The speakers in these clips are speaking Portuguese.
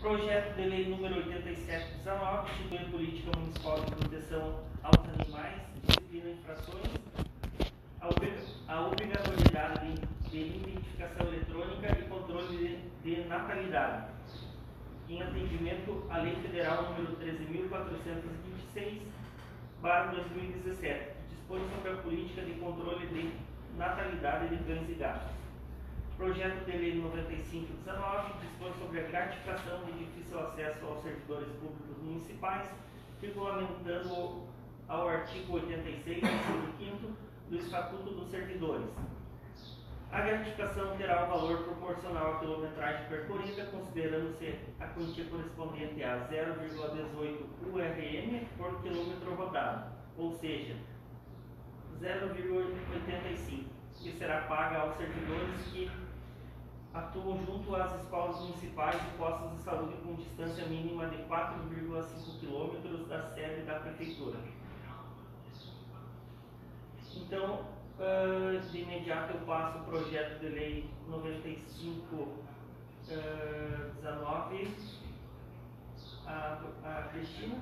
Projeto de Lei número 87/19, instituindo política municipal de proteção aos animais, disciplina infrações, a obrigatoriedade de identificação eletrônica e controle de natalidade, em atendimento à Lei Federal número 13.426/2017, que dispõe sobre a política de controle de natalidade de cães e gatos. Projeto de Lei 95/19, que dispõe sobre a gratificação de difícil acesso aos servidores públicos municipais, regulamentando ao artigo 86, inciso 5º do Estatuto dos Servidores. A gratificação terá o valor proporcional à quilometragem percorrida, considerando-se a quantia correspondente a 0,18 URM por quilômetro rodado, ou seja, 0,85, que será paga aos servidores que atuam junto às escolas municipais e postos de saúde com distância mínima de 4,5 km da sede da prefeitura. Então, de imediato eu passo o projeto de lei 95/19 a Cristina.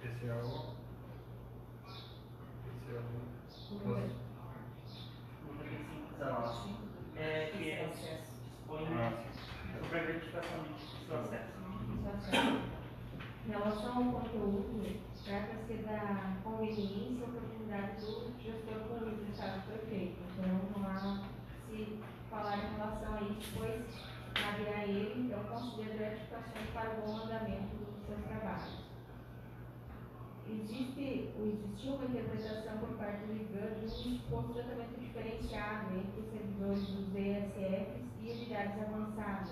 PCAO. 95/19. Que dispõe sobre a gratificação de acesso. Em relação ao conteúdo, trata-se da conveniência e oportunidade do gestor público do Estado prefeito. Então, não há se falar em relação a isso, pois cabe a ele, então, conceder gratificações para o bom andamento dos seus trabalhos. Existiu uma interpretação por parte do IGAN de um disposto de tratamento diferenciado entre os servidores dos ESFs e unidades avançadas,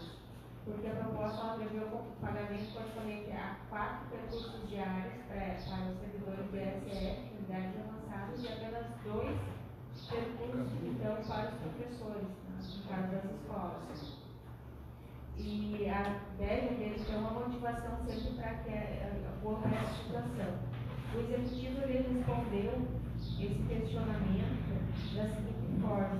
porque a proposta ela prevê o pagamento correspondente a 4 percursos diários para os servidores do ESF, unidades avançadas, e apenas 2 percursos, então, para os professores, no caso das escolas. E deve haver, então, uma motivação sempre para que ocorra essa situação. O Executivo ele respondeu esse questionamento da seguinte forma.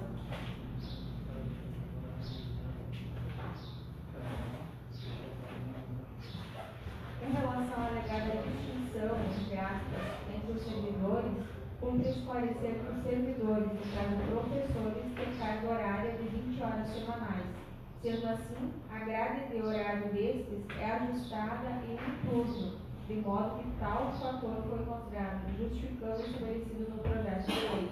Em relação à alegada distinção, entre aspas, entre os servidores, cumpre esclarecer que os servidores, no caso professores, têm carga horária de 20 horas semanais. Sendo assim, a grade de horário destes é ajustada em um turno, de modo que tal fator foi considerado justificando o estabelecido no projeto de lei.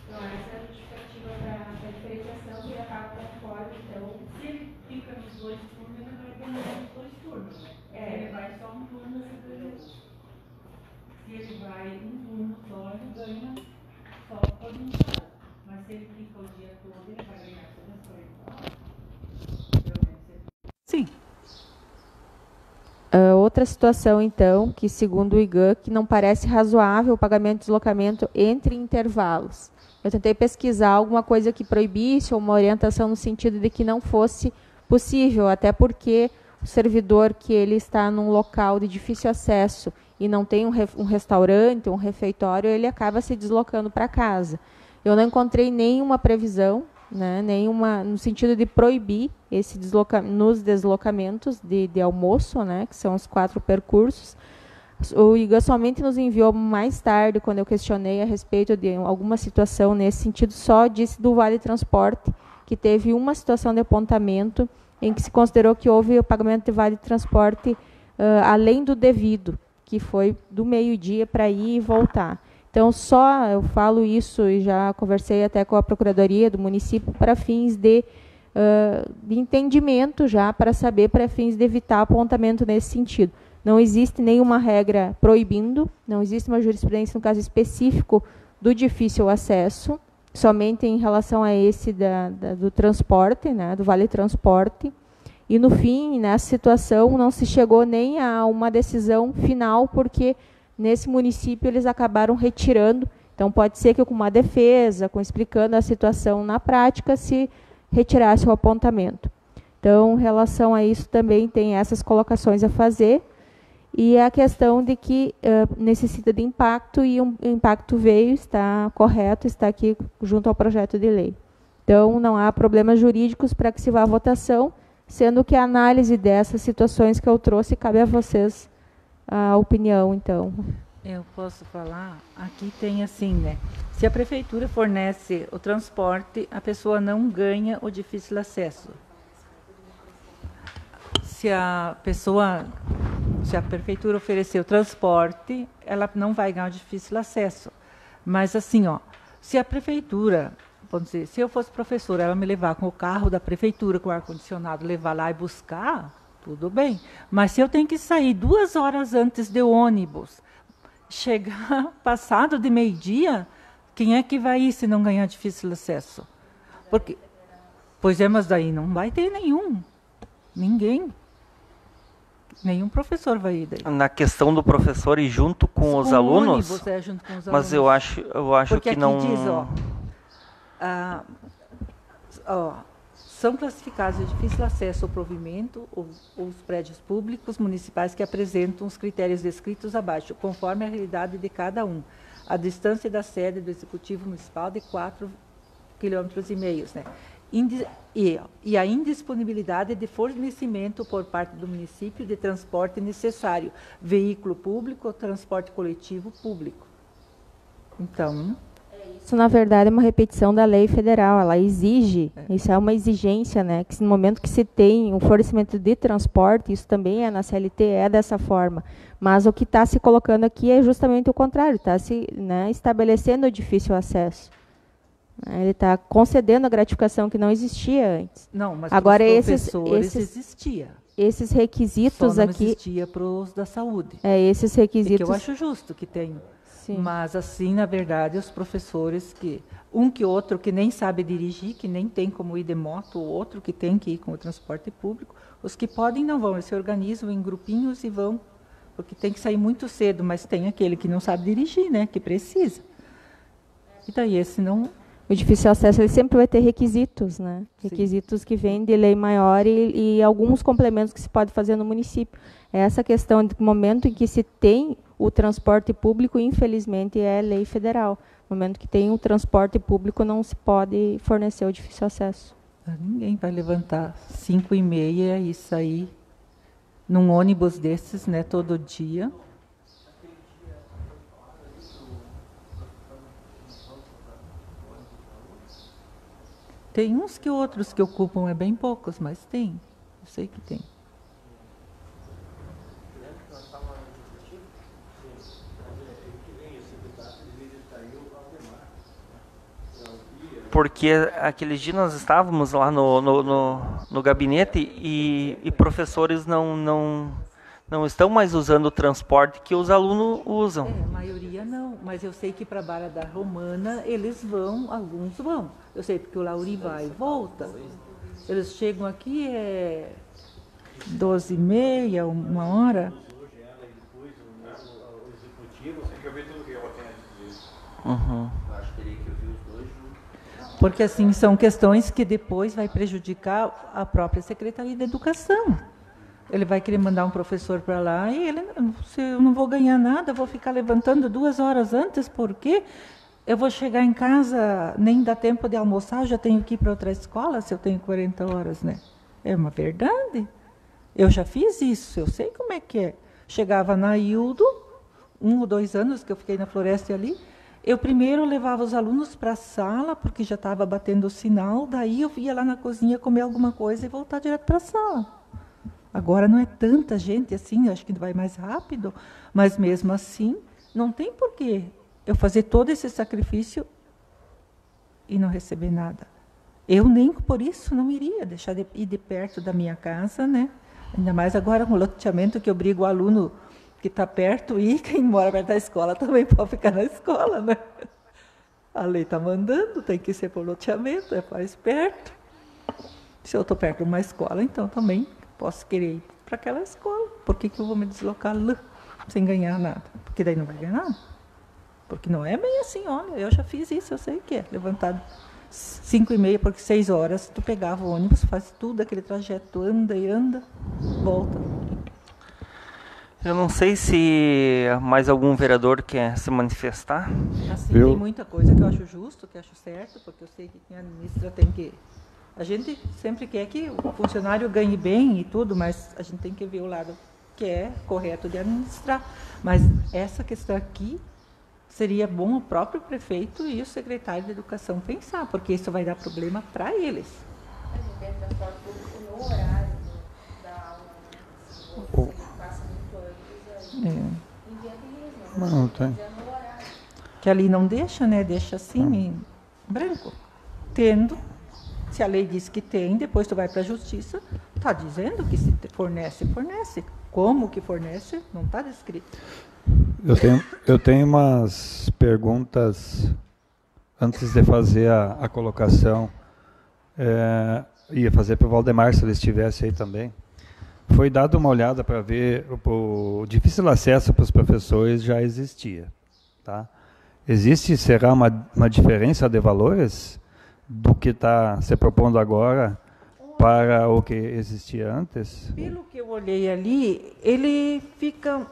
Então, essa é a justificativa para a diferenciação que acaba conforme, então... Se ele fica nos 2 turnos, ele vai ganhar os 2 turnos, né? Ele vai só um turno, se ele vai um turno só, ele ganha só por um turno. Mas se ele fica o dia todo, ele vai ganhar todas as 40 horas. Sim. Outra situação, então, que segundo o IGAN, que não parece razoável o pagamento de deslocamento entre intervalos. Eu tentei pesquisar alguma coisa que proibisse ou uma orientação no sentido de que não fosse possível, até porque o servidor que ele está num local de difícil acesso e não tem um restaurante, um refeitório, ele acaba se deslocando para casa. Eu não encontrei nenhuma previsão, né, nenhuma no sentido de proibir esse nos deslocamentos de almoço, né, que são os 4 percursos. O IGAN somente nos enviou mais tarde, quando eu questionei a respeito de alguma situação nesse sentido, só disse do Vale Transporte, que teve uma situação de apontamento em que se considerou que houve o pagamento de Vale Transporte além do devido, que foi do meio-dia para ir e voltar. Então, só eu falo isso e já conversei até com a Procuradoria do município para fins de entendimento, já para saber, para fins de evitar apontamento nesse sentido. Não existe nenhuma regra proibindo, não existe uma jurisprudência, no caso específico, do difícil acesso, somente em relação a esse do transporte, né, do Vale Transporte. E, no fim, nessa situação, não se chegou nem a uma decisão final, porque nesse município eles acabaram retirando. Então, pode ser que com uma defesa, explicando a situação na prática, se retirasse o apontamento. Então, em relação a isso, também tem essas colocações a fazer. E a questão de que necessita de impacto, e o impacto veio, está correto, está aqui junto ao projeto de lei. Então, não há problemas jurídicos para que se vá à votação. sendo que a análise dessas situações que eu trouxe cabe a vocês a opinião, então. Eu posso falar? Aqui tem assim, né? Se a prefeitura fornece o transporte, a pessoa não ganha o difícil acesso. Se a prefeitura oferecer o transporte, ela não vai ganhar o difícil acesso. Mas assim, ó, se a prefeitura, vamos dizer, se eu fosse professora, ela me levar com o carro da prefeitura, com o ar-condicionado, levar lá e buscar, tudo bem. Mas se eu tenho que sair 2 horas antes do ônibus, chegar passado de meio-dia, quem é que vai ir se não ganhar difícil acesso? Porque, pois é, mas daí não vai ter nenhum. Ninguém. Nenhum professor vai ir daí. Na questão do professor e junto com os alunos? Ônibus, junto com os mas alunos. eu acho porque que não... Porque aqui diz, são classificados de difícil acesso ao provimento os prédios públicos municipais que apresentam os critérios descritos abaixo, conforme a realidade de cada um. A distância da sede do Executivo Municipal de 4,5 km, né? E a indisponibilidade de fornecimento por parte do município de transporte necessário, veículo público ou transporte coletivo público. Então... Isso, na verdade, é uma repetição da lei federal. Ela exige, isso é uma exigência, né? Que no momento que se tem um fornecimento de transporte, isso também é na CLT, é dessa forma. Mas o que está se colocando aqui é justamente o contrário, está se estabelecendo o difícil acesso. Ele está concedendo a gratificação que não existia antes. Não, mas agora para os professores existia. Esses requisitos só não aqui... existia para os da saúde. Esses requisitos... que eu acho justo que tenha. Sim. Mas, assim, na verdade, os professores que outro que nem sabe dirigir, que nem tem como ir de moto, o outro que tem que ir com o transporte público, os que podem não vão, eles se organizam em grupinhos e vão, porque tem que sair muito cedo, mas tem aquele que não sabe dirigir, né, que precisa. E daí esse não... O difícil acesso ele sempre vai ter requisitos, né? Sim. Requisitos que vêm de lei maior e alguns complementos que se pode fazer no município. Essa questão do momento em que se tem o transporte público, infelizmente, é lei federal. No momento que tem o transporte público, não se pode fornecer o difícil acesso. Ninguém vai levantar 5h30 e sair num ônibus desses, né, todo dia. Tem uns que outros que ocupam, é bem poucos, mas tem. Eu sei que tem. Porque aqueles dias nós estávamos lá no gabinete e professores não estão mais usando o transporte que os alunos usam. A maioria não, mas eu sei que para a Barra da Romana eles vão, alguns vão. Eu sei porque o Lauri vai e volta. Eles chegam aqui, 12h30, 1h. Uhum. Porque assim são questões que depois vai prejudicar a própria Secretaria de Educação. Ele vai querer mandar um professor para lá e se eu não vou ganhar nada, vou ficar levantando 2 horas antes, porque eu vou chegar em casa, nem dá tempo de almoçar, eu já tenho que ir para outra escola se eu tenho 40 horas, né? É uma verdade. Eu já fiz isso, eu sei como é que é. Chegava na Hildo, 1 ou 2 anos que eu fiquei na Floresta ali, eu primeiro levava os alunos para a sala, porque já estava batendo o sinal, daí eu ia lá na cozinha comer alguma coisa e voltar direto para a sala. Agora não é tanta gente assim, acho que vai mais rápido, mas mesmo assim, não tem porquê eu fazer todo esse sacrifício e não receber nada. Eu nem por isso não iria deixar de ir de perto da minha casa, né? Ainda mais agora com o loteamento que obriga o aluno que está perto e quem mora perto da escola também pode ficar na escola, né? A lei está mandando, tem que ser por loteamento, é mais perto. Se eu estou perto de uma escola, então também posso querer ir para aquela escola. Por que eu vou me deslocar lá sem ganhar nada? Porque daí não vai ganhar nada. Porque não é bem assim, olha, eu já fiz isso, eu sei o que é. Levantado 5h30, porque 6 horas, tu pegava o ônibus, faz tudo aquele trajeto, anda e anda, volta. Eu não sei se mais algum vereador quer se manifestar. Assim, tem muita coisa que eu acho justo, que eu acho certo, porque eu sei que quem administra tem que A gente sempre quer que o funcionário ganhe bem e tudo, mas a gente tem que ver o lado que é correto de administrar. Mas essa questão aqui seria bom o próprio prefeito e o secretário de Educação pensar, porque isso vai dar problema para eles. A gente tem transporte público no horário da aula, né? Se você passa muito antes, aí inviabiliza, né? Não tem. No horário. Que ali não deixa, né? Deixa assim, em branco. Tendo, se a lei diz que tem, depois tu vai para a justiça, está dizendo que se fornece, fornece. Como que fornece, não está descrito. Eu tenho umas perguntas antes de fazer a colocação. Ia fazer para o Valdemar, se ele estivesse aí também. Foi dada uma olhada para ver o difícil acesso para os professores já existia. Tá? Será uma diferença de valores do que está se propondo agora para o que existia antes? Pelo que eu olhei ali, ele fica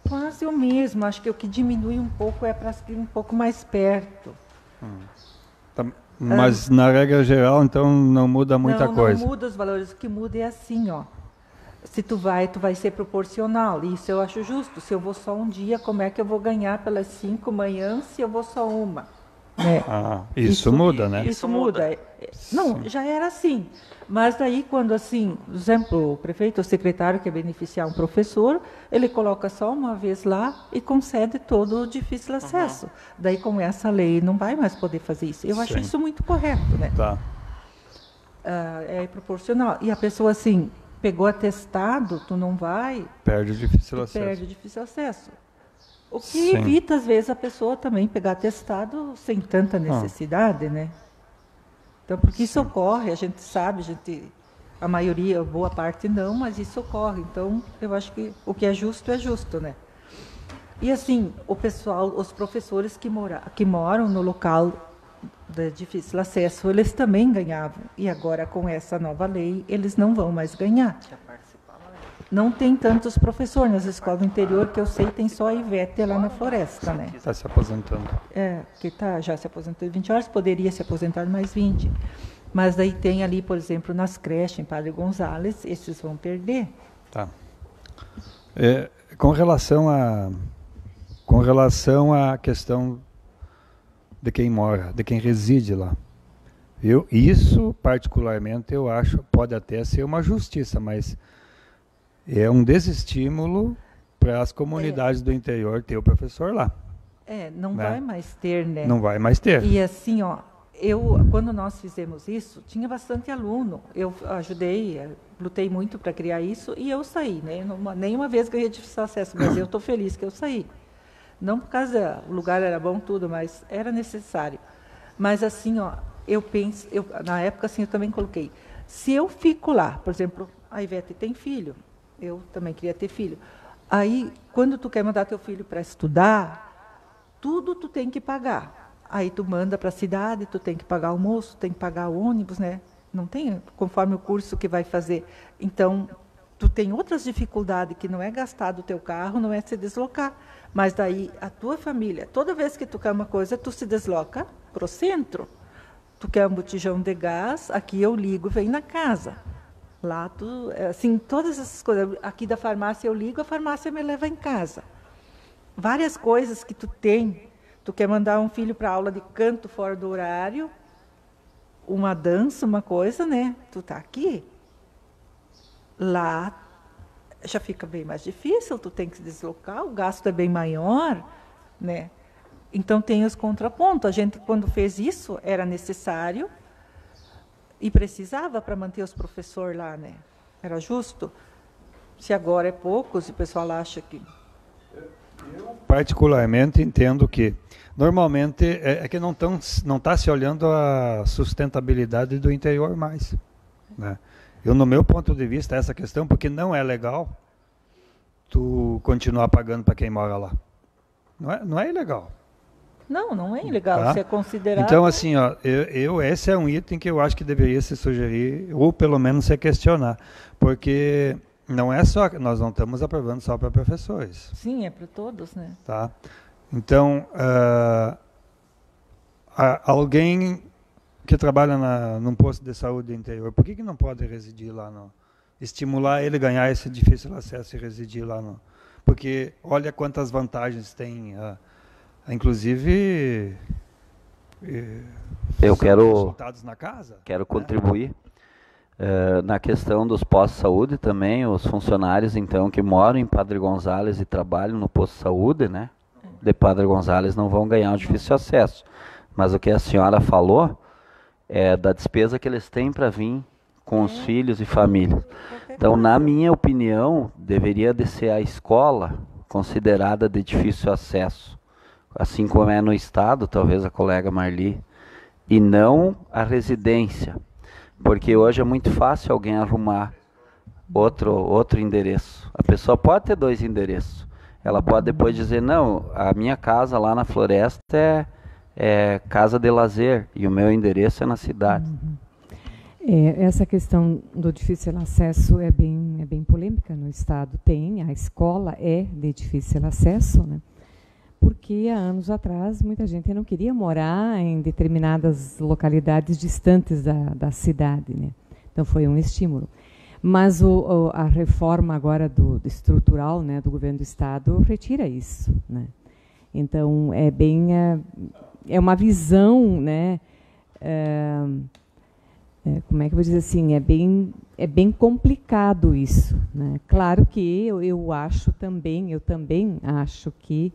quase o mesmo. Acho que o que diminui um pouco é para ir um pouco mais perto. Tá, mas na regra geral, então, não muda muita coisa. Não muda os valores. O que muda é assim, ó. Se tu vai ser proporcional. Isso eu acho justo. Se eu vou só um dia, como é que eu vou ganhar pelas 5 manhãs se eu vou só uma? Né? Isso muda, né? Isso muda. Não, já era assim. Mas daí, quando assim, por exemplo, o prefeito ou secretário quer beneficiar um professor, ele coloca só uma vez lá e concede todo o difícil acesso. Daí, com essa lei, não vai mais poder fazer isso. Eu acho isso muito correto, né? Tá. É proporcional. E a pessoa, assim, pegou atestado, tu não vai... Perde o difícil acesso. Perde o difícil acesso. O que evita, às vezes, a pessoa também pegar atestado sem tanta necessidade, né? Então, porque isso ocorre, a gente sabe, a maioria, boa parte não, mas isso ocorre. Então, eu acho que o que é justo, né? E assim, o pessoal, os professores que moram no local de difícil acesso, eles também ganhavam. E agora, com essa nova lei, eles não vão mais ganhar. Não tem tantos professores nas escolas do interior, que eu sei, tem só a Ivete lá na Floresta, né? Está se aposentando. Que já se aposentou 20 horas, poderia se aposentar mais 20. Mas daí tem ali, por exemplo, nas creches, em Padre Gonzales, esses vão perder. Tá. Com relação à questão de quem mora, de quem reside lá. Isso, particularmente, eu acho, pode até ser uma justiça, mas é um desestímulo para as comunidades do interior ter o professor lá. Não vai mais ter, né? Não vai mais ter. E assim, ó, quando nós fizemos isso, tinha bastante aluno. Eu ajudei, lutei muito para criar isso e eu saí, né? Nenhuma vez ganhei difícil acesso, mas eu estou feliz que eu saí. Não por causa o lugar era bom tudo, mas era necessário. Mas assim, ó, eu penso, na época assim eu também coloquei, se eu fico lá, por exemplo, a Ivete tem filho, eu também queria ter filho. Aí, quando tu quer mandar teu filho para estudar, tudo tu tem que pagar. Aí tu manda para a cidade, tu tem que pagar almoço, tem que pagar o ônibus, né? Não tem, conforme o curso que vai fazer. Então, tu tem outras dificuldades, que não é gastar do teu carro, não é se deslocar. Mas daí, a tua família, toda vez que tu quer uma coisa, tu se desloca para o centro. Tu quer um botijão de gás, aqui eu ligo, vem na casa. Lá, assim, todas essas coisas. Aqui da farmácia eu ligo, a farmácia me leva em casa. Várias coisas que tu tem. Tu quer mandar um filho para aula de canto fora do horário, uma dança, uma coisa, né? Tu tá aqui. Lá já fica bem mais difícil, tu tem que se deslocar, o gasto é bem maior, né? Então tem os contrapontos. A gente, quando fez isso, era necessário e precisava para manter os professores lá, né? Era justo. Se agora é pouco, se o pessoal acha que... Eu, particularmente, entendo que, normalmente, que não está se olhando a sustentabilidade do interior mais. Né? No meu ponto de vista, essa questão, porque não é legal tu continuar pagando para quem mora lá. Não é ilegal. Não é ilegal, tá? Se é considerado... Então, assim, ó, esse é um item que eu acho que deveria se sugerir, ou pelo menos se questionar, porque não é só, nós não estamos aprovando só para professores. Sim, é para todos, né? Tá? Então, alguém que trabalha num posto de saúde interior, por que não pode residir lá? Estimular ele a ganhar esse difícil acesso e residir lá. Porque olha quantas vantagens tem, inclusive eu resultados na casa. Quero contribuir na questão dos postos de saúde também, os funcionários então que moram em Padre Gonzales e trabalham no posto de saúde, né? De Padre Gonzales não vão ganhar um difícil acesso. Mas o que a senhora falou é da despesa que eles têm para vir com os filhos e família. Então, na minha opinião, deveria de ser a escola considerada de difícil acesso, assim como é no estado, talvez a colega Marli, e não a residência, porque hoje é muito fácil alguém arrumar outro endereço. A pessoa pode ter 2 endereços. Ela pode depois dizer, não, a minha casa lá na floresta é casa de lazer e o meu endereço é na cidade. Essa questão do difícil acesso é bem polêmica no estado. A escola é de difícil acesso, né? Porque há anos atrás muita gente não queria morar em determinadas localidades distantes da cidade, né? Então foi um estímulo. Mas a reforma agora do estrutural, né, do governo do estado retira isso, né? Então é uma visão, né? Como é que eu vou dizer assim? É bem complicado isso, né? Claro que eu também acho que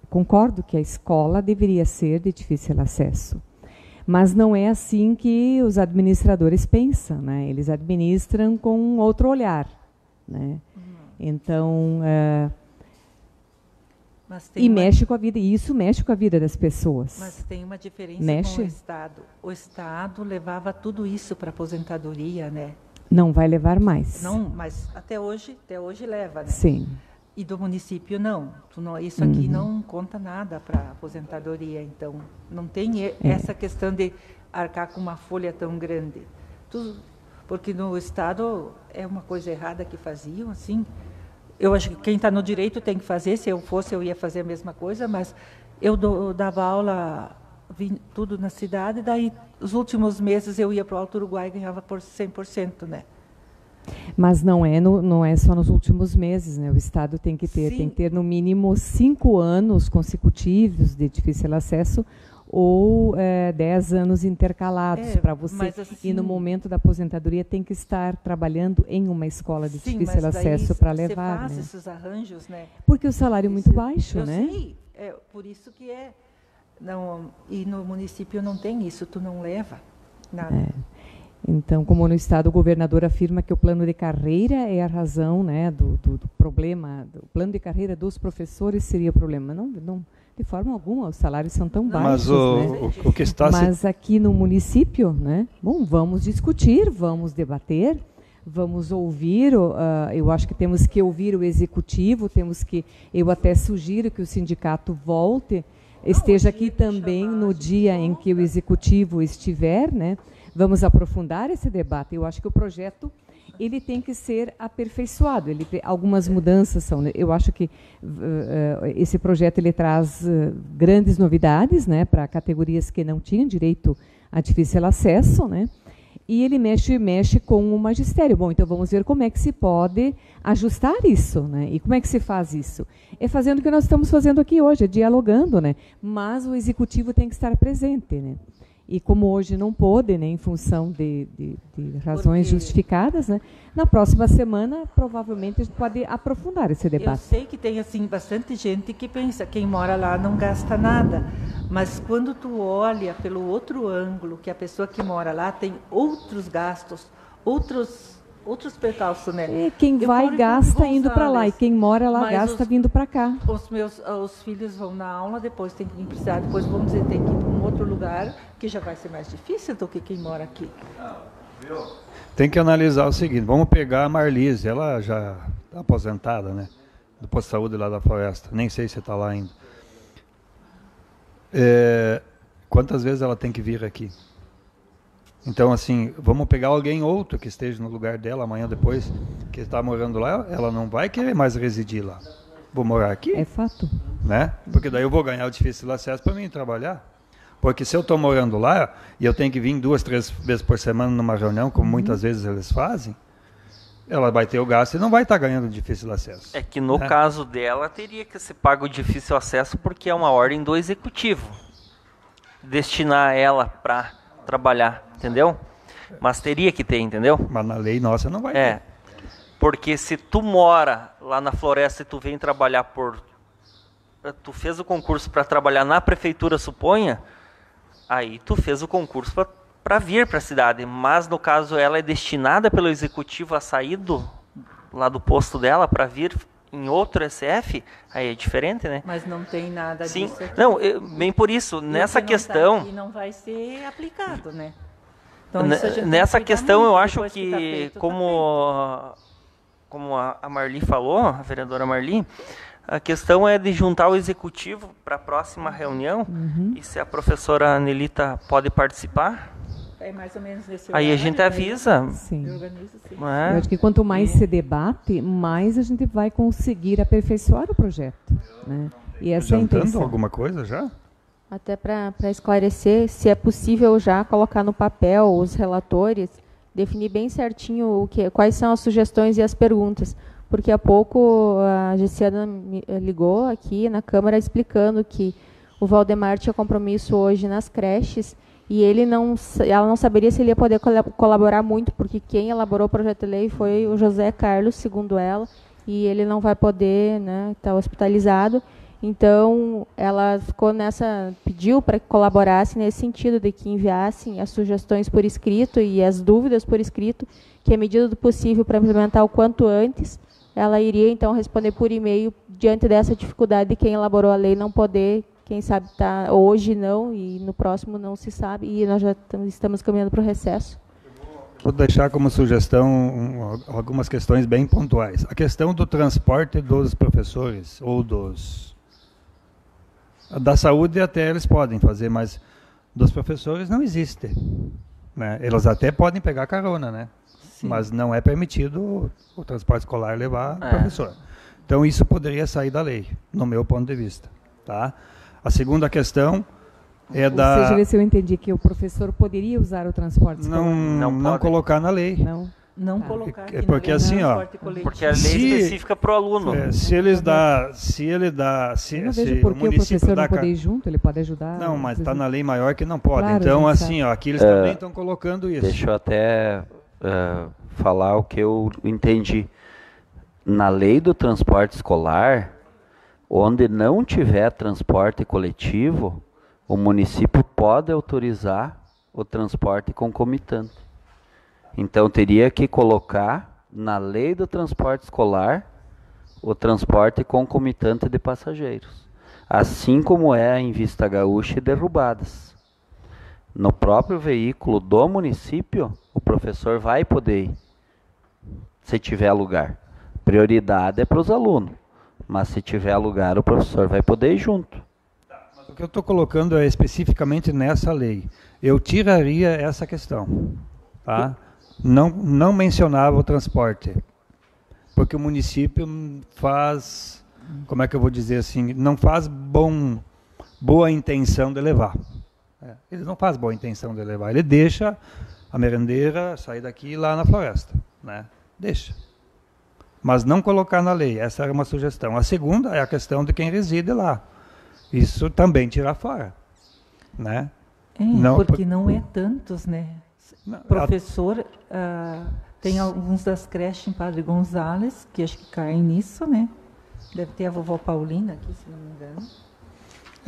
concordo que a escola deveria ser de difícil acesso. Mas não é assim que os administradores pensam, né? Eles administram com outro olhar, né? Então, mexe com a vida, e isso mexe com a vida das pessoas. Mas tem uma diferença com o Estado. O Estado levava tudo isso para a aposentadoria, né? Não vai levar mais. Não, mas até hoje leva, né? Sim. E do município não. Isso aqui não conta nada para a aposentadoria, então não tem essa questão de arcar com uma folha tão grande. Porque no Estado é uma coisa errada que faziam, assim. Eu acho que quem está no direito tem que fazer, se eu fosse eu ia fazer a mesma coisa, mas eu dava aula tudo na cidade, daí os últimos meses eu ia para o Alto Uruguai e ganhava por 100%, né? Mas não é só nos últimos meses, né? O Estado tem que ter no mínimo 5 anos consecutivos de difícil acesso ou 10 anos intercalados para você. Assim, e no momento da aposentadoria tem que estar trabalhando em uma escola de difícil acesso para levar. Você faz, né? Esses arranjos, né? Porque o salário é muito baixo, né? Sei, por isso que não, e no município não tem isso, tu não leva nada. Então, como no Estado, o governador afirma que o plano de carreira é a razão, né, do problema. O plano de carreira dos professores seria o problema. Não, de forma alguma, os salários são tão baixos. Mas o que está... Mas aqui no município, né, vamos discutir, vamos debater, vamos ouvir. Eu acho que temos que ouvir o executivo, eu até sugiro que o sindicato esteja aqui também no dia em que o executivo estiver, né? Vamos aprofundar esse debate. Eu acho que o projeto ele tem que ser aperfeiçoado. Algumas mudanças são. Eu acho que esse projeto ele traz grandes novidades, né, para categorias que não tinham direito a difícil acesso, né? E ele mexe com o magistério. Bom, então vamos ver como é que se pode ajustar isso, né? E como é que se faz isso? É fazendo o que nós estamos fazendo aqui hoje, dialogando, né? Mas o executivo tem que estar presente, né? E como hoje não pôde, né, em função de razões justificadas, né, na próxima semana, provavelmente, a gente pode aprofundar esse debate. Eu sei que tem assim, bastante gente que pensa que quem mora lá não gasta nada, mas quando tu olha pelo outro ângulo, que a pessoa que mora lá tem outros gastos, outros percalços, né? Quem vai gasta indo para lá, e quem mora lá gasta vindo para cá. Os filhos vão na aula, depois tem que precisar, depois vamos dizer, tem que ir para um outro lugar, que já vai ser mais difícil do que quem mora aqui. Tem que analisar o seguinte, vamos pegar a Marlise, ela já está aposentada, né? Do posto de saúde lá da floresta, nem sei se está lá ainda. Quantas vezes ela tem que vir aqui? Então, assim, vamos pegar alguém outro que esteja no lugar dela amanhã depois, que está morando lá, ela não vai querer mais residir lá. Vou morar aqui. É fato. Né? Porque daí eu vou ganhar o difícil acesso para mim trabalhar. Porque se eu estou morando lá e eu tenho que vir 2, 3 vezes por semana numa reunião, como muitas vezes eles fazem, ela vai ter o gasto e não vai estar ganhando difícil acesso. É que no caso dela teria que ser pago o difícil acesso porque é uma ordem do executivo. Destinar ela para trabalhar, entendeu? Mas teria que ter, entendeu? Mas na lei nossa não vai ter. Porque se tu mora lá na floresta e tu vem trabalhar tu fez o concurso para trabalhar na prefeitura, suponha, aí tu fez o concurso para vir para a cidade, mas no caso ela é destinada pelo executivo a sair lá do posto dela para vir em outro SF, aí é diferente, né? Mas não tem nada Sim. disso aqui. Não, bem por isso, nessa questão... Tá aqui não vai ser aplicado, né? Então, nessa questão eu acho que, tá feito, como a Marli falou, a vereadora Marli, a questão é de juntar o executivo para a próxima reunião, e se a professora Anelita pode participar, é mais ou menos nesse aí a gente avisa. Sim. Organiza, sim. Eu acho que quanto mais se debate, mais a gente vai conseguir aperfeiçoar o projeto, né? E essa é a intenção. Alguma coisa já? Até para esclarecer, se é possível já colocar no papel os relatores, definir bem certinho quais são as sugestões e as perguntas. Porque há pouco a Gessiana me ligou aqui na Câmara explicando que o Valdemar tinha compromisso hoje nas creches e ela não saberia se ele ia poder colaborar muito, porque quem elaborou o projeto de lei foi o José Carlos, segundo ela, e ele não vai poder, né, estar hospitalizado. Então, ela pediu para que colaborasse nesse sentido, de que enviassem as sugestões por escrito e as dúvidas por escrito, que, à medida do possível, para implementar o quanto antes, ela iria, então, responder por e-mail diante dessa dificuldade de quem elaborou a lei não poder, quem sabe, hoje não, e no próximo não se sabe, e nós já estamos caminhando para o recesso. Vou deixar como sugestão algumas questões bem pontuais. A questão do transporte dos professores, ou da saúde até eles podem fazer, mas dos professores não existe, né? Eles até podem pegar carona, né? Sim. Mas não é permitido o transporte escolar levar professor. Então isso poderia sair da lei, no meu ponto de vista. Tá? A segunda questão é da... Ou seja, se eu entendi que o professor poderia usar o transporte escolar. Não colocar na lei. Não colocar aqui porque na lei, assim, porque a lei é específica para o aluno. Se o município não poder ir junto, ele pode ajudar. Não, mas está na lei maior que não pode. Claro, então, assim, aqui eles também estão colocando isso. Deixa eu até falar o que eu entendi. Na lei do transporte escolar, onde não tiver transporte coletivo, o município pode autorizar o transporte concomitante. Então, teria que colocar na lei do transporte escolar o transporte concomitante de passageiros. Assim como é em Vista Gaúcha e Derrubadas. No próprio veículo do município, o professor vai poder ir, se tiver lugar. Prioridade é para os alunos, mas se tiver lugar, o professor vai poder ir junto. Mas o que eu estou colocando é especificamente nessa lei. Eu tiraria essa questão, tá? Não mencionava o transporte, porque o município faz, como é que eu vou dizer assim, não faz boa intenção de levar. Ele não faz boa intenção de levar, ele deixa a merendeira sair daqui e ir lá na floresta, né? Deixa. Mas não colocar na lei, essa era uma sugestão. A segunda é a questão de quem reside lá. Isso também tirar fora, né? Porque não é tantos, né? Professor, tem alguns das creches em Padre Gonzales, que acho que caem nisso, né? Deve ter a vovó Paulina aqui, se não me engano.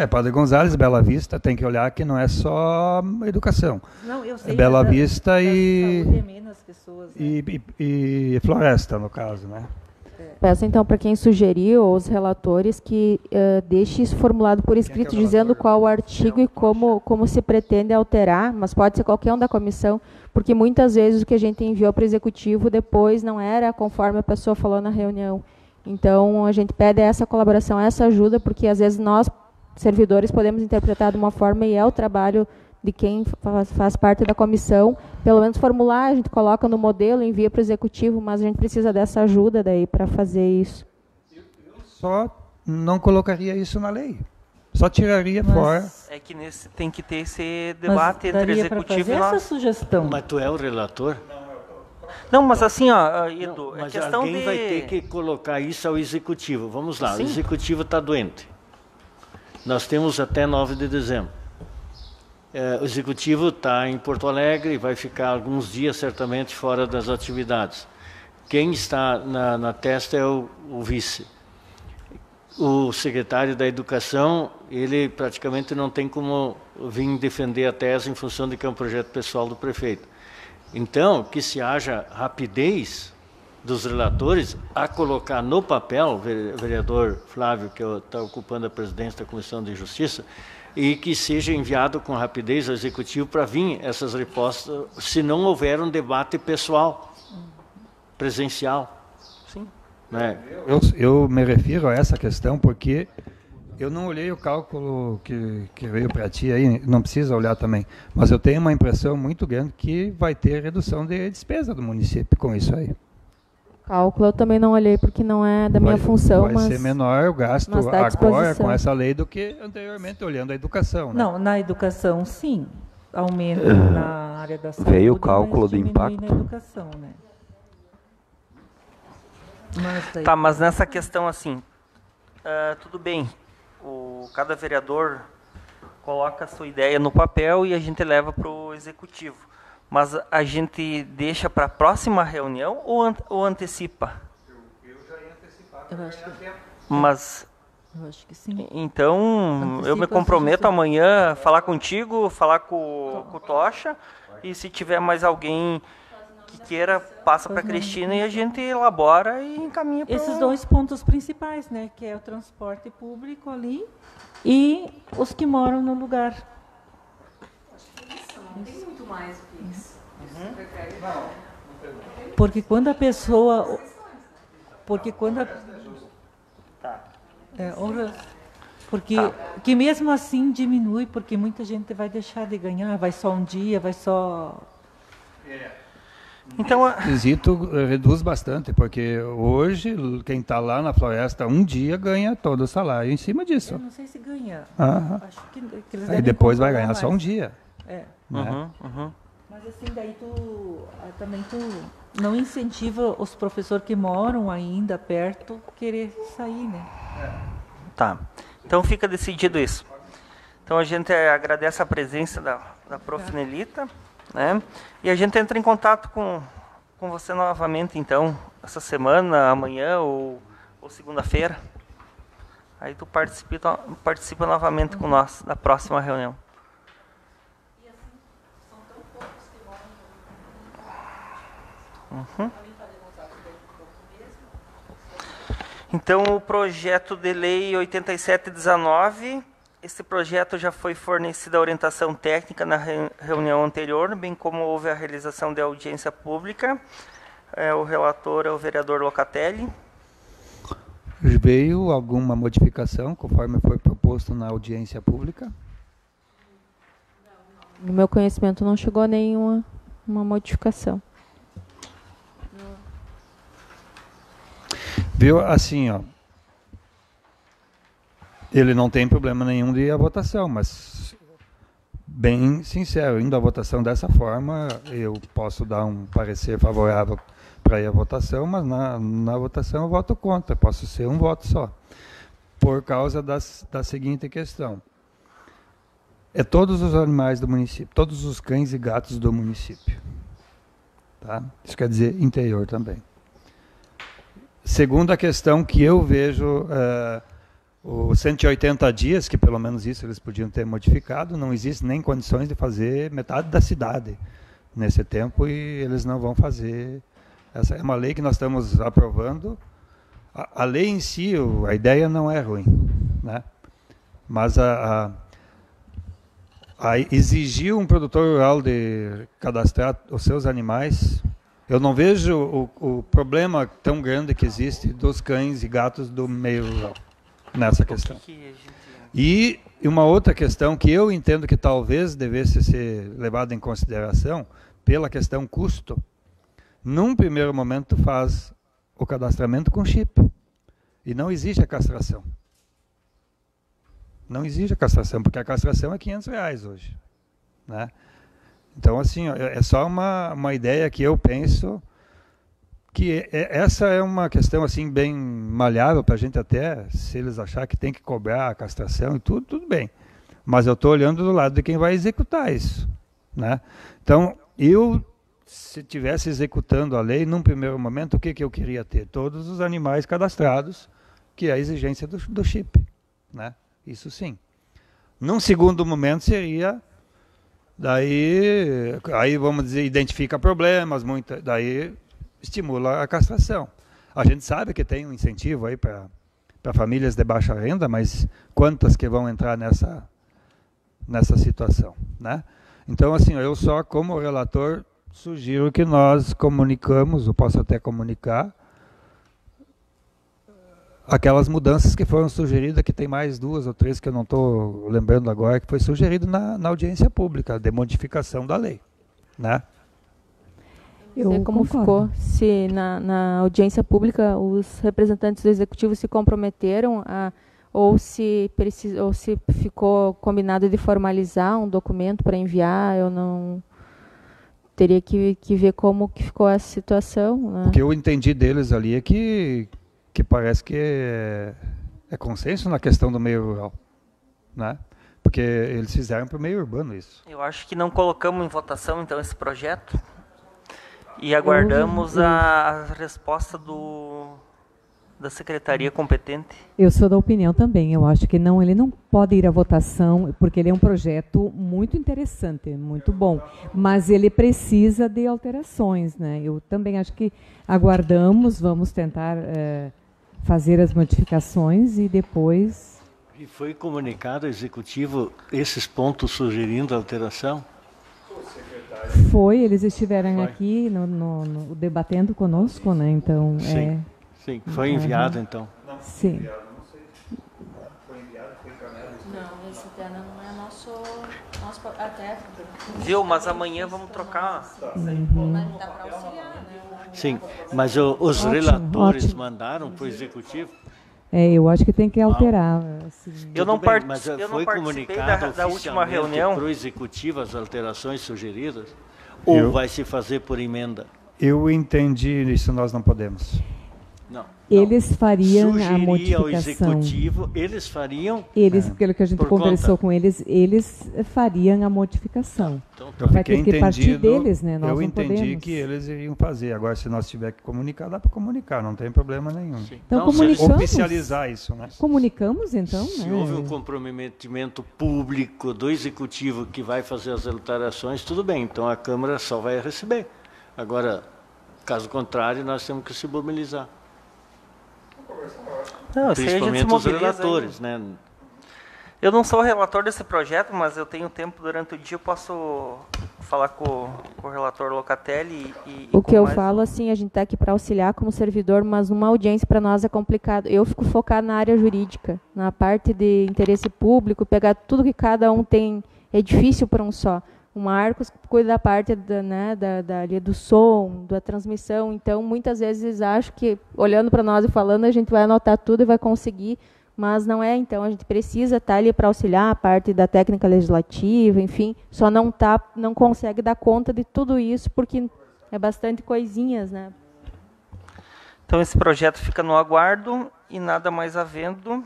Padre Gonzales, Bela Vista, tem que olhar que não é só educação. Não, eu sei. Bela Vista e pessoas, né? e Floresta, no caso, né? Peço, então, para quem sugeriu, os relatores, que deixe isso formulado por escrito, dizendo qual o artigo e como se pretende alterar, mas pode ser qualquer um da comissão, porque muitas vezes o que a gente enviou para o executivo depois não era conforme a pessoa falou na reunião. Então, a gente pede essa colaboração, essa ajuda, porque às vezes nós, servidores, podemos interpretar de uma forma, e é o trabalho de quem faz parte da comissão, pelo menos formular, a gente coloca no modelo, envia para o executivo, mas a gente precisa dessa ajuda daí para fazer isso. Eu só não colocaria isso na lei. só tiraria fora. É que tem que ter esse debate entre executivo e nós. nós. Essa sugestão. Mas tu é o relator? Não, mas assim, ó, Edu, Mas é questão alguém de... vai ter que colocar isso ao executivo. Vamos lá, Sim. o executivo está doente. Nós temos até 9 de dezembro. O executivo está em Porto Alegre e vai ficar alguns dias certamente fora das atividades. Quem está na testa é o vice. O secretário da Educação, ele praticamente não tem como vir defender a tese em função de que é um projeto pessoal do prefeito. Então, que se haja rapidez dos relatores a colocar no papel, o vereador Flávio, que está ocupando a presidência da Comissão de Justiça, e que seja enviado com rapidez ao Executivo para vir essas respostas, se não houver um debate pessoal, presencial. Sim. Né? Eu me refiro a essa questão porque eu não olhei o cálculo que veio para ti aí, não precisa olhar também, mas eu tenho uma impressão muito grande que vai ter redução de despesa do município com isso aí. Cálculo eu também não olhei porque não é da minha função, vai ser menor o gasto agora com essa lei do que anteriormente, olhando a educação. Né? Não, na educação, sim. Aumenta na área da saúde, veio o cálculo do diminui impacto. na educação, né? Tá, mas nessa questão assim, tudo bem, cada vereador coloca a sua ideia no papel e a gente leva para o executivo. Mas a gente deixa para a próxima reunião ou antecipa? Eu já ia antecipar. Eu acho que sim. Então, Antecipa, eu me comprometo amanhã a falar contigo, falar com o Tocha, e se tiver mais alguém que queira, passa para a Cristina e a gente elabora e encaminha para esses 2 pontos principais, né? Que é o transporte público ali e os que moram no lugar. Não tem muito mais do que isso. Porque quando a pessoa... que mesmo assim diminui, porque muita gente vai deixar de ganhar, vai só um dia, vai só... Então, o quesito reduz bastante, porque hoje quem está lá na floresta um dia ganha todo o salário em cima disso. Eu não sei se ganha. Acho que eles aí depois vai ganhar mais. Só um dia. Né? Mas assim, daí também tu não incentiva os professores que moram ainda perto querer sair, né? Tá. Então fica decidido isso. Então a gente agradece a presença da Prof. Nelita, né? E a gente entra em contato com você novamente, então, essa semana, amanhã ou segunda-feira. Aí tu participa novamente com nós da próxima reunião. Então, o projeto de lei 8719, esse projeto já foi fornecida a orientação técnica na reunião anterior, bem como houve a realização de audiência pública. O relator é o vereador Locatelli. Veio alguma modificação, conforme foi proposto na audiência pública? No meu conhecimento não chegou a nenhuma modificação. Viu, assim, ó, ele não tem problema nenhum de ir à votação, mas, bem sincero, indo à votação dessa forma, eu posso dar um parecer favorável para ir à votação, mas na votação eu voto contra, posso ser um voto só, por causa da seguinte questão. É todos os animais do município, todos os cães e gatos do município. Tá? Isso quer dizer interior também. Segunda questão que eu vejo, os 180 dias, que pelo menos isso eles podiam ter modificado, não existe nem condições de fazer metade da cidade nesse tempo e eles não vão fazer. Essa é uma lei que nós estamos aprovando. A lei em si, a ideia não é ruim, né? Mas exigir um produtor rural de cadastrar os seus animais, eu não vejo o problema tão grande que existe dos cães e gatos do meio rural nessa questão. E uma outra questão que eu entendo que talvez devesse ser levada em consideração, pela questão custo, num primeiro momento faz o cadastramento com chip. E não existe a castração. Não exige a castração, porque a castração é R$500 hoje, né? Então, assim, é só uma ideia que eu penso que essa é uma questão assim bem malhável para a gente até, se eles acharem que tem que cobrar a castração e tudo bem. Mas eu estou olhando do lado de quem vai executar isso, né? Então, se estivesse executando a lei, num primeiro momento, o que eu queria ter? Todos os animais cadastrados, que é a exigência do chip, né? Isso sim. Num segundo momento seria, aí vamos dizer, identifica problemas, daí estimula a castração. A gente sabe que tem um incentivo aí para famílias de baixa renda, mas quantas que vão entrar nessa situação, né? Então, assim, eu só como relator sugiro que nós comunicamos, eu posso até comunicar, aquelas mudanças que foram sugeridas, que tem mais 2 ou 3 que eu não estou lembrando agora, que foi sugerido na audiência pública, de modificação da lei, né? Eu não sei como ficou, se na audiência pública os representantes do Executivo se comprometeram ou se ficou combinado de formalizar um documento para enviar. Eu não teria que ver como que ficou essa situação, né? O que eu entendi deles ali é que parece que é consenso na questão do meio rural, né? Porque eles fizeram para o meio urbano isso. Eu acho que não colocamos em votação, então, esse projeto. E aguardamos a resposta da secretaria competente. Eu sou da opinião também. Eu acho que ele não pode ir à votação, porque ele é um projeto muito interessante, muito bom. Mas ele precisa de alterações, né? Eu também acho que aguardamos, vamos tentar fazer as modificações e depois... E foi comunicado ao Executivo esses pontos sugerindo alteração? Foi, eles estiveram aqui debatendo conosco, né? Então, sim, sim, foi enviado então. Sim. Foi enviado, foi encaminhado. Não, esse tema não é nosso até. Viu, mas amanhã vamos trocar. Mas dá para auxiliar, né? Sim, mas os relatores mandaram para o Executivo? Eu acho que tem que alterar. Assim. Eu não foi comunicado da última reunião para o Executivo as alterações sugeridas? Ou vai se fazer por emenda? Eu entendi, isso nós não podemos. Não. Eles fariam a modificação. Ao Executivo, eles fariam... Pelo que a gente conversou com eles fariam a modificação. Então, vai ter que partir deles, né? Nós eu não entendi podemos. que eles iriam fazer. Agora, se nós tiver que comunicar, dá para comunicar, não tem problema nenhum. Sim. Então, não, comunicamos. Oficializar isso, né? Comunicamos, então, se né? houve um comprometimento público do Executivo que vai fazer as alterações, tudo bem, então a Câmara só vai receber. Agora, caso contrário, nós temos que se mobilizar. Não, principalmente os relatores, né? Eu não sou o relator desse projeto, mas eu tenho tempo durante o dia, eu posso falar com o relator Locatelli o que eu falo, assim, a gente está aqui para auxiliar como servidor, mas uma audiência para nós é complicado. Eu fico focado na área jurídica, na parte de interesse público, pegar tudo que cada um tem, é difícil para um só. O Marcos cuida da parte do som, da transmissão. Então, muitas vezes, acho que, olhando para nós e falando, a gente vai anotar tudo e vai conseguir, mas não é. Então, a gente precisa estar ali para auxiliar a parte da técnica legislativa, enfim, só não consegue dar conta de tudo isso, porque é bastante coisinhas, né? Então, esse projeto fica no aguardo e, nada mais havendo,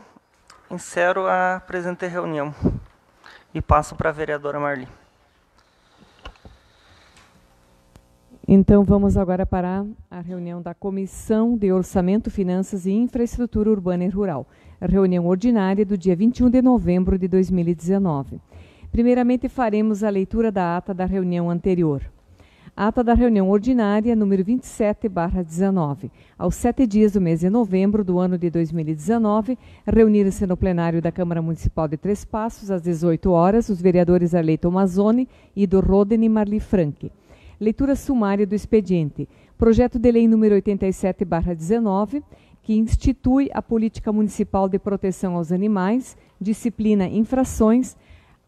encerro a presente reunião e passo para a vereadora Marli. Então, vamos agora para a reunião da Comissão de Orçamento, Finanças e Infraestrutura Urbana e Rural. A reunião ordinária do dia 21 de novembro de 2019. Primeiramente, faremos a leitura da ata da reunião anterior. Ata da reunião ordinária, número 27/19. Aos 7 dias do mês de novembro do ano de 2019, reuniram-se no plenário da Câmara Municipal de Três Passos, às 18 horas, os vereadores Arleito Mazzoni e do Rodney Marli Franque. Leitura sumária do expediente. Projeto de lei número 87/19, que institui a Política Municipal de Proteção aos Animais, disciplina infrações,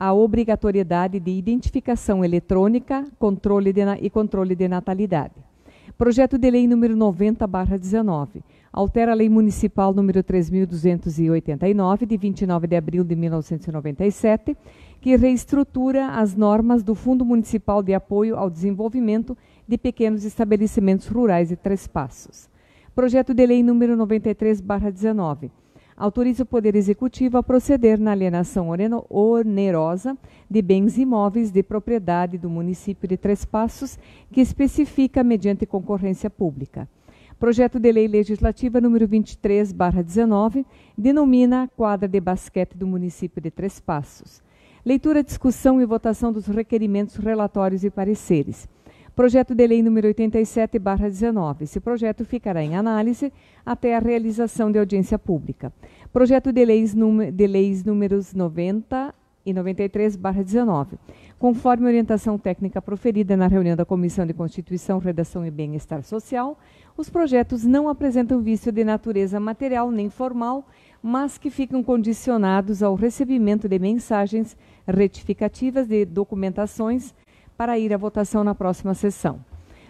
a obrigatoriedade de identificação eletrônica, controle de natalidade. Projeto de Lei número 90/19. Altera a Lei Municipal número 3.289, de 29 de abril de 1997, que reestrutura as normas do Fundo Municipal de Apoio ao Desenvolvimento de Pequenos Estabelecimentos Rurais de Três Passos. Projeto de Lei número 93/19. Autoriza o Poder Executivo a proceder na alienação onerosa de bens imóveis de propriedade do município de Três Passos, que especifica mediante concorrência pública. Projeto de Lei Legislativa número 23/19, denomina a quadra de basquete do município de Três Passos. Leitura, discussão e votação dos requerimentos, relatórios e pareceres. Projeto de Lei número 87/19. Esse projeto ficará em análise até a realização de audiência pública. Projeto de leis números 90 e 93/19. Conforme a orientação técnica proferida na reunião da Comissão de Constituição, Redação e Bem-Estar Social, os projetos não apresentam vício de natureza material nem formal, mas que ficam condicionados ao recebimento de mensagens retificativas de documentações para ir à votação na próxima sessão.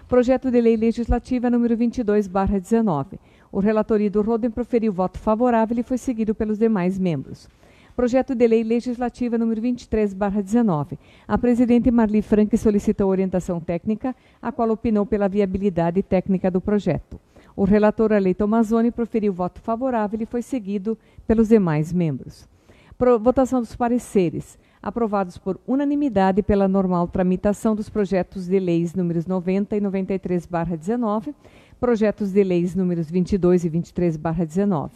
Projeto de Lei Legislativa número 22/19. O relator Ido Roden proferiu voto favorável e foi seguido pelos demais membros. Projeto de Lei Legislativa número 23/19. A presidente Marli Franck solicitou orientação técnica, a qual opinou pela viabilidade técnica do projeto. O relator Arley Tomazoni proferiu voto favorável e foi seguido pelos demais membros. Votação dos pareceres. Aprovados por unanimidade pela normal tramitação dos projetos de leis números 90 e 93/19, projetos de leis números 22 e 23/19.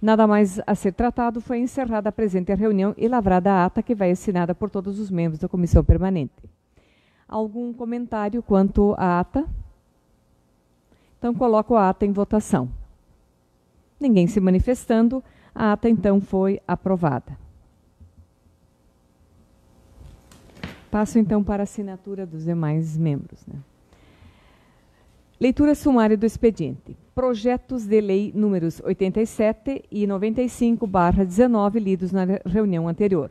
Nada mais a ser tratado, foi encerrada a presente reunião e lavrada a ata que vai assinada por todos os membros da comissão permanente. Algum comentário quanto à ata? Então, coloco a ata em votação. Ninguém se manifestando, a ata então foi aprovada. Passo então para a assinatura dos demais membros, né? Leitura sumária do expediente. Projetos de lei números 87 e 95/19, lidos na reunião anterior.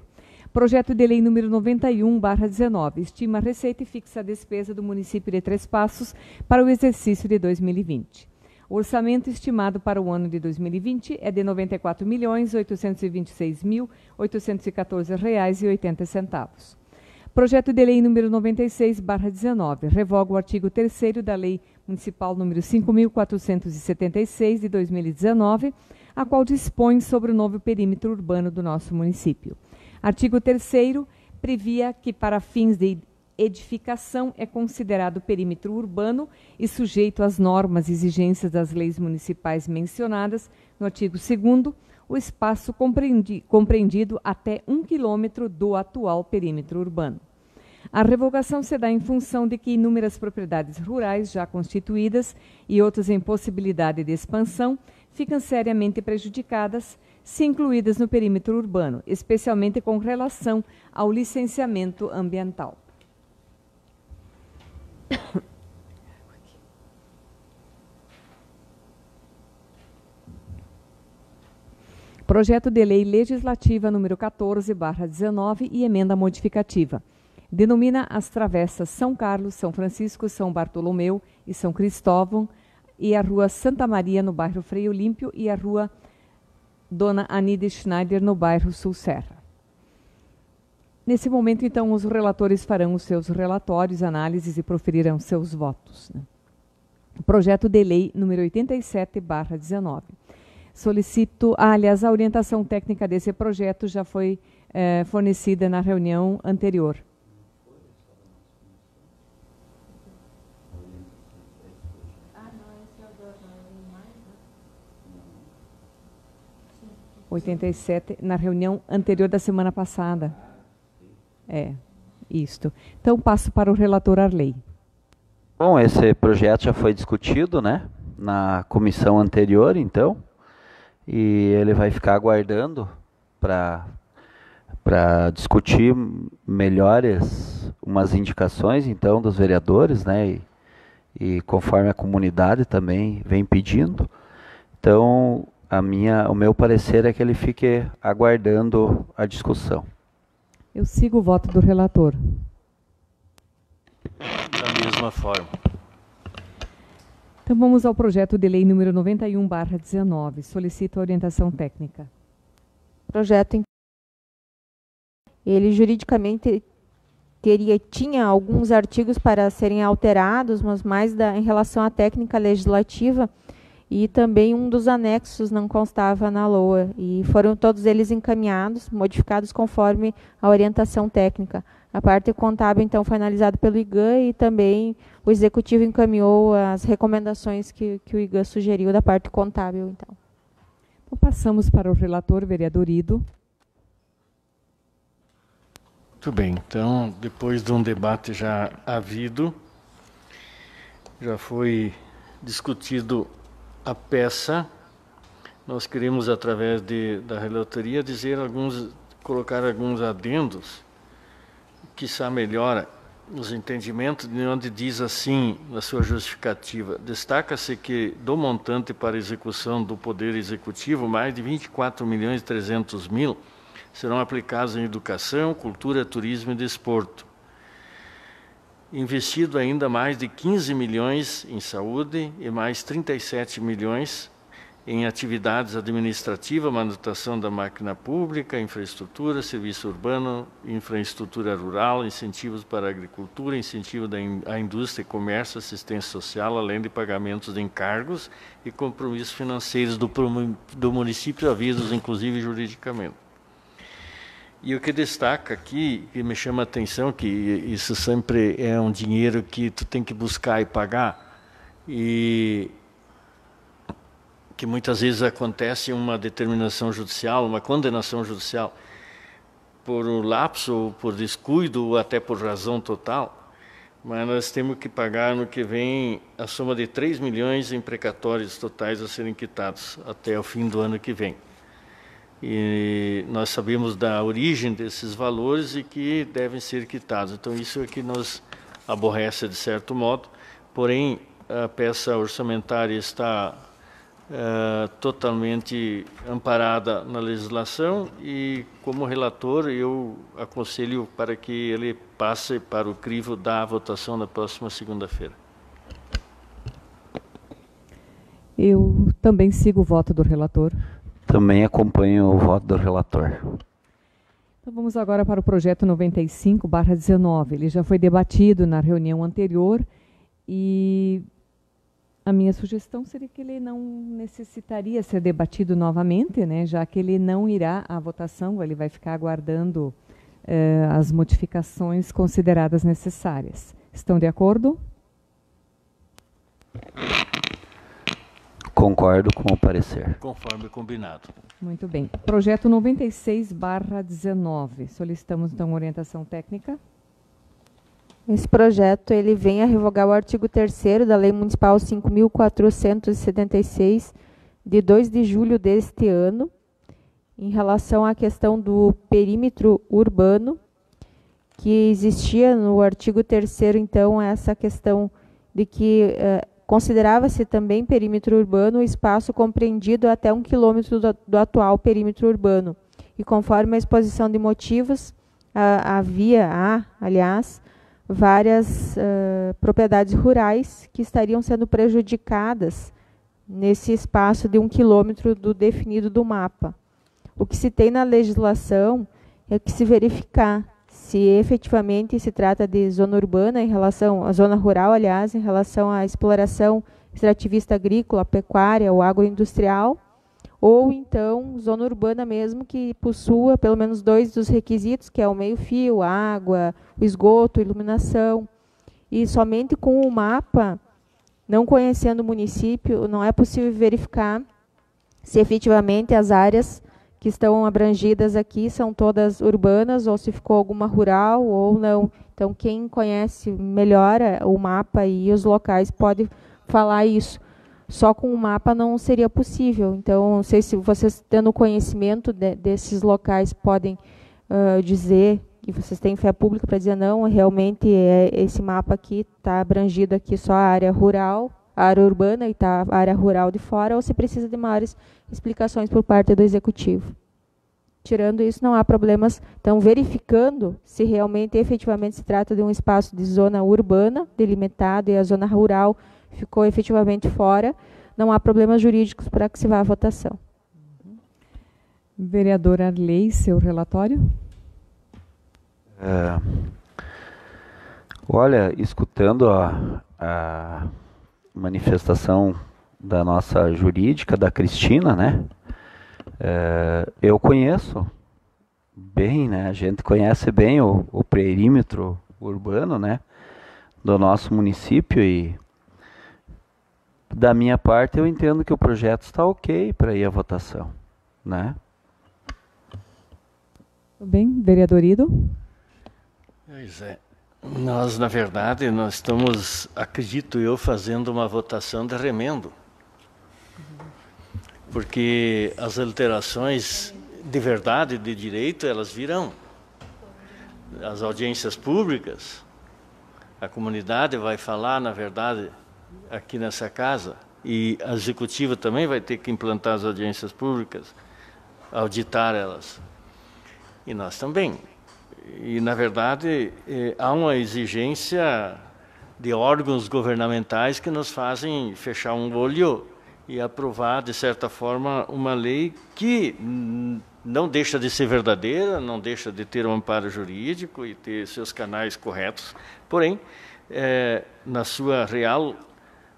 Projeto de lei número 91/19, estima a receita e fixa a despesa do município de Três Passos para o exercício de 2020. O orçamento estimado para o ano de 2020 é de R$ 94.826.814,80. Projeto de lei número 96/19, revoga o artigo 3º da Lei Municipal número 5.476 de 2019, a qual dispõe sobre o novo perímetro urbano do nosso município. Artigo 3º previa que para fins de edificação é considerado perímetro urbano e sujeito às normas e exigências das leis municipais mencionadas no artigo 2º, o espaço compreendido até 1 quilômetro do atual perímetro urbano. A revogação se dá em função de que inúmeras propriedades rurais já constituídas e outras em possibilidade de expansão ficam seriamente prejudicadas se incluídas no perímetro urbano, especialmente com relação ao licenciamento ambiental. Projeto de Lei Legislativa número 14/19 e emenda modificativa. Denomina as travessas São Carlos, São Francisco, São Bartolomeu e São Cristóvão e a Rua Santa Maria, no bairro Freio Límpio, e a Rua Dona Anide Schneider, no bairro Sul Serra. Nesse momento, então, os relatores farão os seus relatórios, análises e proferirão seus votos, né? Projeto de Lei número 87/19. Solicito, aliás, a orientação técnica desse projeto já foi fornecida na reunião anterior. Ah, não, esse é o 87, na reunião anterior da semana passada. É, isto. Então, passo para o relator Arley. Bom, esse projeto já foi discutido, né, na comissão anterior, então, e ele vai ficar aguardando para discutir melhores umas indicações, então, dos vereadores, né, e conforme a comunidade também vem pedindo. Então, o meu parecer é que ele fique aguardando a discussão. Eu sigo o voto do relator. Da mesma forma. Então vamos ao projeto de lei número 91/19. Solicito a orientação técnica. Projeto, ele juridicamente tinha alguns artigos para serem alterados, mas mais em relação à técnica legislativa, e também um dos anexos não constava na LOA, e foram todos eles encaminhados, modificados conforme a orientação técnica. A parte contábil, então, foi analisada pelo IGAN, e também o Executivo encaminhou as recomendações que o IGAN sugeriu da parte contábil, então. Então, passamos para o relator, vereador Ido. Muito bem, então, depois de um debate já havido, já foi discutido a peça, nós queremos, através da relatoria, colocar alguns adendos, quiçá melhora os entendimentos, de onde diz assim, na sua justificativa: destaca-se que do montante para execução do Poder Executivo, mais de 24.300.000 serão aplicados em educação, cultura, turismo e desporto. Investido ainda mais de 15 milhões em saúde e mais 37 milhões em atividades administrativas, manutenção da máquina pública, infraestrutura, serviço urbano, infraestrutura rural, incentivos para a agricultura, incentivo à indústria e comércio, assistência social, além de pagamentos de encargos e compromissos financeiros do município, havidos inclusive juridicamente. E o que destaca aqui, que me chama a atenção, que isso sempre é um dinheiro que tu tem que buscar e pagar, e que muitas vezes acontece uma determinação judicial, uma condenação judicial, por um lapso, ou por descuido, ou até por razão total, mas nós temos que pagar no que vem a soma de 3 milhões em precatórios totais a serem quitados até o fim do ano que vem. E nós sabemos da origem desses valores e que devem ser quitados. Então, isso é que nos aborrece de certo modo, porém, a peça orçamentária está totalmente amparada na legislação e, como relator, eu aconselho para que ele passe para o crivo da votação na próxima segunda-feira. Eu também sigo o voto do relator. Também acompanho o voto do relator. Então vamos agora para o projeto 95/19. Ele já foi debatido na reunião anterior e a minha sugestão seria que ele não necessitaria ser debatido novamente, né, já que ele não irá à votação, ele vai ficar aguardando as modificações consideradas necessárias. Estão de acordo? Concordo com o parecer. Conforme combinado. Muito bem. Projeto 96/19. Solicitamos, então, orientação técnica. Esse projeto ele vem a revogar o artigo 3º da Lei Municipal 5.476, de 2 de julho deste ano, em relação à questão do perímetro urbano, que existia no artigo 3º, então, essa questão de que considerava-se também perímetro urbano o espaço compreendido até 1 quilômetro do atual perímetro urbano. E conforme a exposição de motivos, aliás, várias propriedades rurais que estariam sendo prejudicadas nesse espaço de 1 quilômetro do definido do mapa. O que se tem na legislação é que se verificar se efetivamente se trata de zona urbana em relação à zona rural, aliás, em relação à exploração extrativista agrícola, pecuária ou agroindustrial, ou então zona urbana mesmo que possua pelo menos 2 dos requisitos, que é o meio-fio, água, o esgoto, iluminação. E somente com o mapa, não conhecendo o município, não é possível verificar se efetivamente as áreas que estão abrangidas aqui são todas urbanas, ou se ficou alguma rural ou não. Então, quem conhece melhor o mapa e os locais pode falar isso. Só com o mapa não seria possível. Então, não sei se vocês, tendo conhecimento desses locais, podem dizer, que vocês têm fé pública para dizer, não, realmente esse mapa aqui está abrangido aqui só a área rural, a área urbana, e está a área rural de fora, ou se precisa de maiores explicações por parte do Executivo. Tirando isso, não há problemas. Então, verificando se realmente, efetivamente, se trata de um espaço de zona urbana, delimitado, e a zona rural ficou efetivamente fora, não há problemas jurídicos para que se vá à votação. Vereador Arley, seu relatório. Olha, escutando a manifestação da nossa jurídica, da Cristina, né? Eu conheço bem, né? A gente conhece bem o perímetro urbano, né? Do nosso município, e da minha parte eu entendo que o projeto está ok para ir à votação, né? Tudo bem, vereador Ido? Pois é. Nós, na verdade, nós estamos, acredito eu, fazendo uma votação de remendo. Porque as alterações de verdade, de direito, elas virão. As audiências públicas, a comunidade vai falar, na verdade, aqui nessa casa, e a executiva também vai ter que implantar as audiências públicas, auditar elas. E nós também. E, na verdade, há uma exigência de órgãos governamentais que nos fazem fechar um olho e aprovar, de certa forma, uma lei que não deixa de ser verdadeira, não deixa de ter um amparo jurídico e ter seus canais corretos, porém, na sua real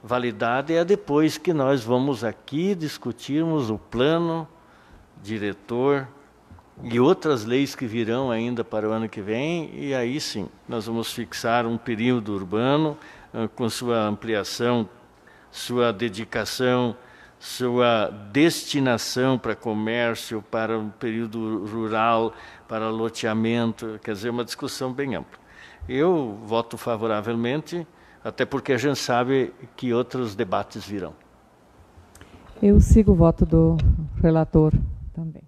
validade é depois que nós vamos aqui discutirmos o plano diretor e outras leis que virão ainda para o ano que vem, e aí sim, nós vamos fixar um período urbano com sua ampliação, sua dedicação, sua destinação para comércio, para um período rural, para loteamento, quer dizer, uma discussão bem ampla. Eu voto favoravelmente, até porque a gente sabe que outros debates virão. Eu sigo o voto do relator também.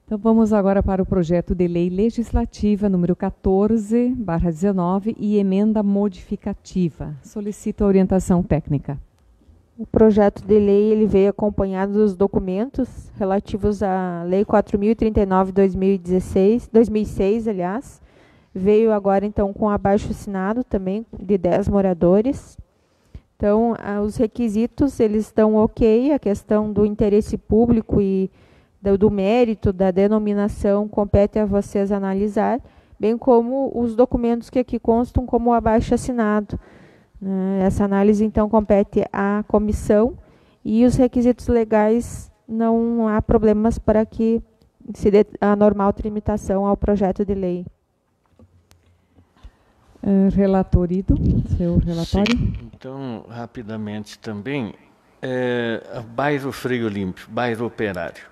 Então, vamos agora para o projeto de lei legislativa número 14/19 e emenda modificativa. Solicito a orientação técnica. O projeto de lei ele veio acompanhado dos documentos relativos à Lei 4.039/2016, 2006, aliás. Veio agora, então, com abaixo-assinado também de 10 moradores. Então, os requisitos eles estão ok, a questão do interesse público e do mérito da denominação compete a vocês analisar, bem como os documentos que aqui constam como abaixo-assinado. Essa análise, então, compete à comissão e os requisitos legais não há problemas para que se dê a normal tramitação ao projeto de lei. Relator Ido, seu relatório. Sim. Então, rapidamente também, bairro Freio Limpo, bairro Operário.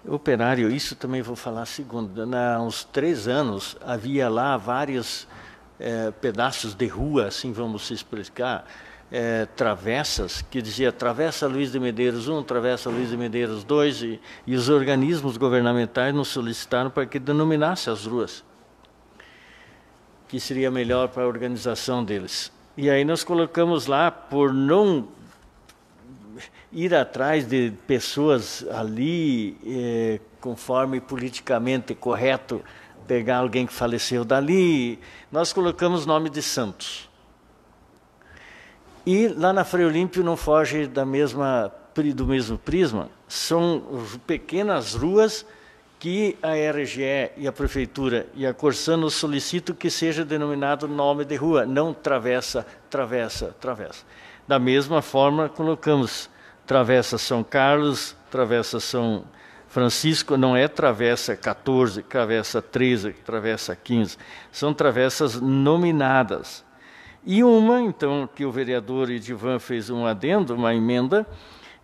Operário, isso também vou falar segundo. Há uns 3 anos havia lá vários pedaços de rua, assim vamos se explicar, travessas, que dizia Travessa Luiz de Medeiros 1, Travessa Luiz de Medeiros 2, e os organismos governamentais nos solicitaram para que denominasse as ruas, que seria melhor para a organização deles. E aí nós colocamos lá, por não ir atrás de pessoas ali, conforme politicamente correto, pegar alguém que faleceu dali, nós colocamos o nome de santos. E lá na Freio Limpo não foge do mesmo prisma, são pequenas ruas que a RGE e a Prefeitura e a Corsã nos solicitam que seja denominado nome de rua, não travessa, travessa, travessa. Da mesma forma, colocamos Travessa São Carlos, Travessa São Francisco, não é Travessa 14, Travessa 13, Travessa 15, são travessas nominadas. E uma, então, que o vereador Edivan fez um adendo, uma emenda,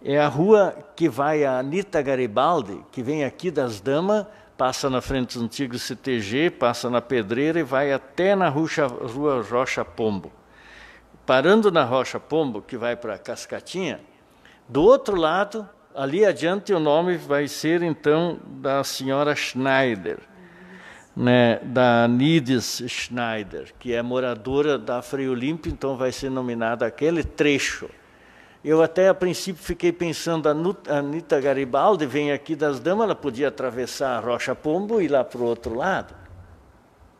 é a rua que vai a Anita Garibaldi, que vem aqui das Damas, passa na frente do antigo CTG, passa na Pedreira e vai até na rua Rocha Pombo. Parando na Rocha Pombo, que vai para Cascatinha, do outro lado, ali adiante, o nome vai ser, então, da senhora Schneider, né, da Nides Schneider, que é moradora da Freio Limpo, então vai ser nominada aquele trecho. Eu até, a princípio, fiquei pensando, a Anita Garibaldi vem aqui das Damas, ela podia atravessar a Rocha Pombo e ir lá para o outro lado.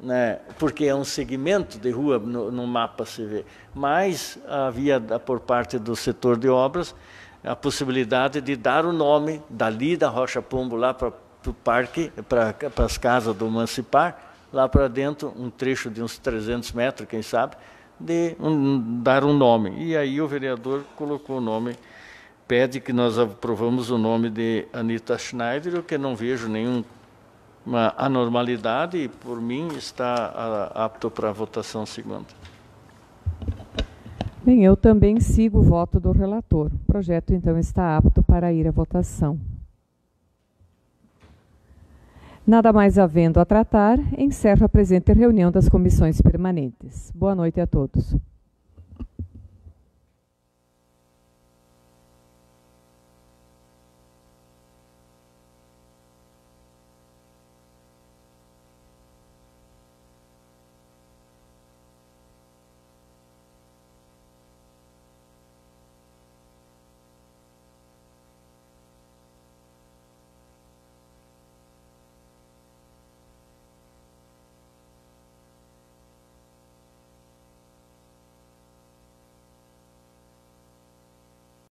né, porque é um segmento de rua, no mapa se vê, mas havia, por parte do setor de obras, a possibilidade de dar o nome dali da Rocha Pombo lá para o parque, para as casas do Emancipar, lá para dentro, um trecho de uns 300 metros, quem sabe, dar um nome. E aí o vereador colocou o nome, pede que nós aprovamos o nome de Anita Schneider, eu que não vejo nenhuma anormalidade e, por mim, está apto para a votação segunda. Bem, eu também sigo o voto do relator. O projeto, então, está apto para ir à votação. Nada mais havendo a tratar, encerro a presente reunião das comissões permanentes. Boa noite a todos.